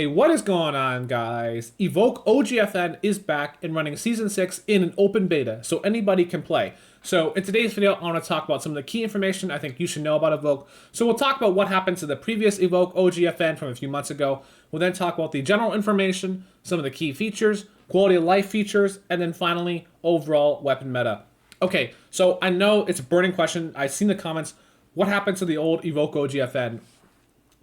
Hey, what is going on, guys? Evoke OGFN is back and running Season 6 in an open beta, so anybody can play. So in today's video, I want to talk about some of the key information I think you should know about Evoke. So we'll talk about what happened to the previous Evoke OGFN from a few months ago. We'll then talk about the general information, some of the key features, quality of life features, and then finally, overall weapon meta. Okay, so I know it's a burning question. I've seen the comments. What happened to the old Evoke OGFN?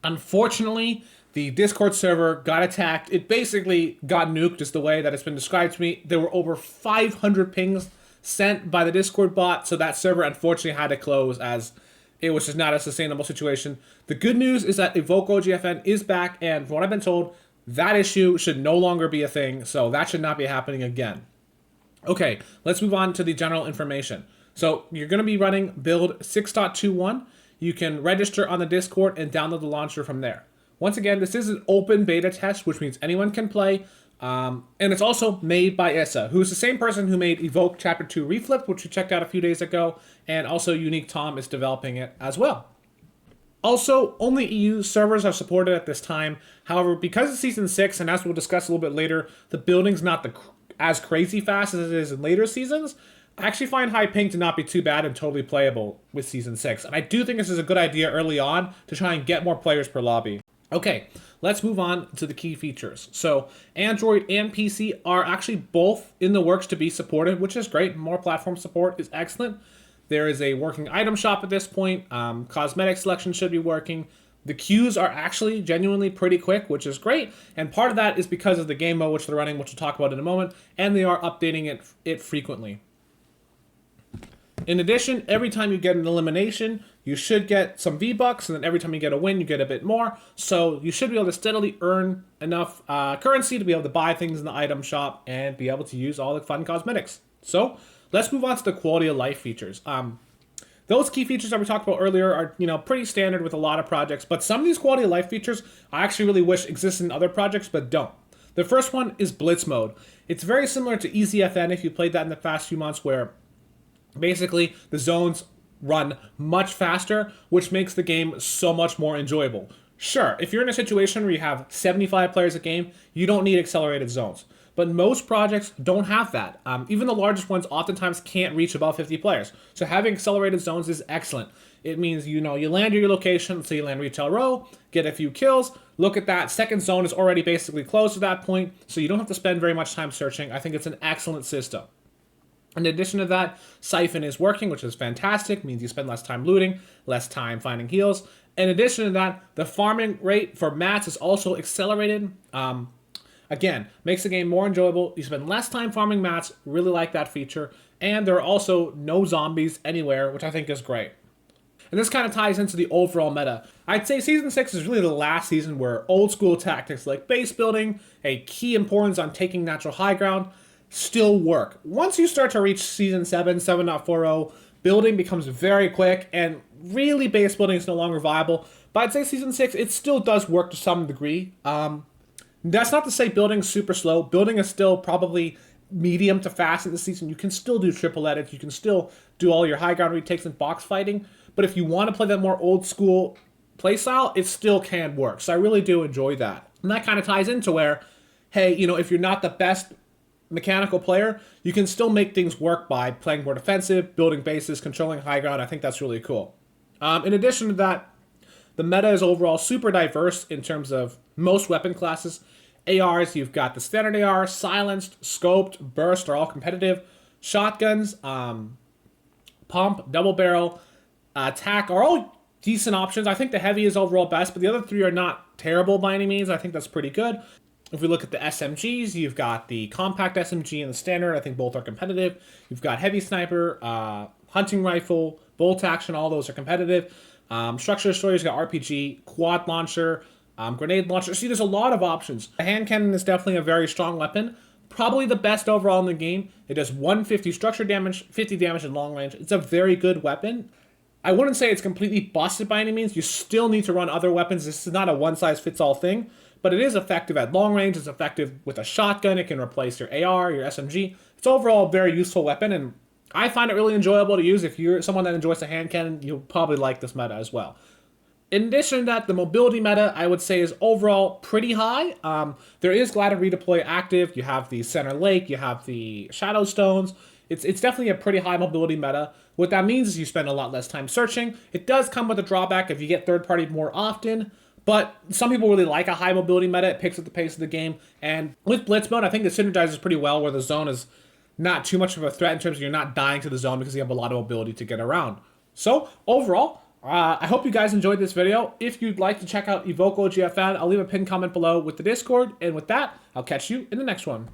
Unfortunately, the Discord server got attacked. It basically got nuked, just the way that it's been described to me. There were over 500 pings sent by the Discord bot, so that server unfortunately had to close as it was just not a sustainable situation. The good news is that Evoke OGFN is back, and from what I've been told, that issue should no longer be a thing, so that should not be happening again. Okay, let's move on to the general information. So you're going to be running build 6.21. You can register on the Discord and download the launcher from there. Once again, this is an open beta test, which means anyone can play. And it's also made by Issa, who's the same person who made Evoke Chapter 2 Reflipped, which we checked out a few days ago. And also Unique Tom is developing it as well. Also, only EU servers are supported at this time. However, because it's Season 6, and as we'll discuss a little bit later, the building's not as crazy fast as it is in later seasons. I actually find high ping to not be too bad and totally playable with Season 6. And I do think this is a good idea early on to try and get more players per lobby. Okay, let's move on to the key features. So Android and PC are actually both in the works to be supported, which is great. More platform support is excellent. There is a working item shop at this point. Cosmetic selection should be working. The queues are actually genuinely pretty quick, which is great. And part of that is because of the game mode, which they're running, which we'll talk about in a moment. And they are updating it frequently. In addition, every time you get an elimination, you should get some V-Bucks, and then every time you get a win, you get a bit more. So you should be able to steadily earn enough currency to be able to buy things in the item shop and be able to use all the fun cosmetics. So let's move on to the quality of life features. Those key features that we talked about earlier are, pretty standard with a lot of projects, but some of these quality of life features I actually really wish existed in other projects, but don't. The first one is Blitz mode. It's very similar to EasyFN if you played that in the past few months, where basically the zones run much faster, which makes the game so much more enjoyable. Sure, if you're in a situation where you have 75 players a game, you don't need accelerated zones. But most projects don't have that. Even the largest ones oftentimes can't reach above 50 players. So having accelerated zones is excellent. It means, you land at your location, so you land retail row, get a few kills, look at that, second zone is already basically closed at that point, so you don't have to spend very much time searching. I think it's an excellent system. In addition to that, Siphon is working, which is fantastic. Means you spend less time looting, less time finding heals. In addition to that, the farming rate for mats is also accelerated. Again, makes the game more enjoyable. You spend less time farming mats. Really like that feature. And there are also no zombies anywhere, which I think is great. And this kind of ties into the overall meta. I'd say Season 6 is really the last season where old school tactics like base building, a key importance on taking natural high ground, still work. Once you start to reach Season 7, 7.40, building becomes very quick, and really base building is no longer viable. But I'd say Season 6, it still does work to some degree. That's not to say building's super slow. Building is still probably medium to fast in the season. You can still do triple edits. You can still do all your high ground retakes and box fighting. But if you want to play that more old school playstyle, it still can work. So I really do enjoy that. And that kind of ties into where, hey, if you're not the best mechanical player, you can still make things work by playing more defensive, building bases, controlling high ground. I think that's really cool. In addition to that, the meta is overall super diverse in terms of most weapon classes. ARs, you've got the standard AR, silenced, scoped, burst are all competitive. Shotguns, pump, double barrel, attack are all decent options. I think the heavy is overall best, but the other three are not terrible by any means. I think that's pretty good. If we look at the SMGs, you've got the compact SMG and the standard. I think both are competitive. You've got heavy sniper, hunting rifle, bolt action. All those are competitive. Structure destroyers, you've got RPG, quad launcher, grenade launcher. See, there's a lot of options. The hand cannon is definitely a very strong weapon. Probably the best overall in the game. It does 150 structure damage, 50 damage in long range. It's a very good weapon. I wouldn't say it's completely busted by any means. You still need to run other weapons. This is not a one-size-fits-all thing. But it is effective at long range. It's effective with a shotgun. It can replace your AR, your SMG. It's overall a very useful weapon, and I find it really enjoyable to use. If you're someone that enjoys the hand cannon, you'll probably like this meta as well. In addition to that, the mobility meta, I would say, is overall pretty high. There is glider redeploy active. You have the center lake. You have the shadow stones. It's definitely a pretty high mobility meta. What that means is you spend a lot less time searching. It does come with a drawback if you get third party more often. But some people really like a high mobility meta. It picks up the pace of the game. And with Blitz mode, I think it synergizes pretty well where the zone is not too much of a threat in terms of you're not dying to the zone because you have a lot of mobility to get around. So overall, I hope you guys enjoyed this video. If you'd like to check out Evoke OGFN, I'll leave a pinned comment below with the Discord. And with that, I'll catch you in the next one.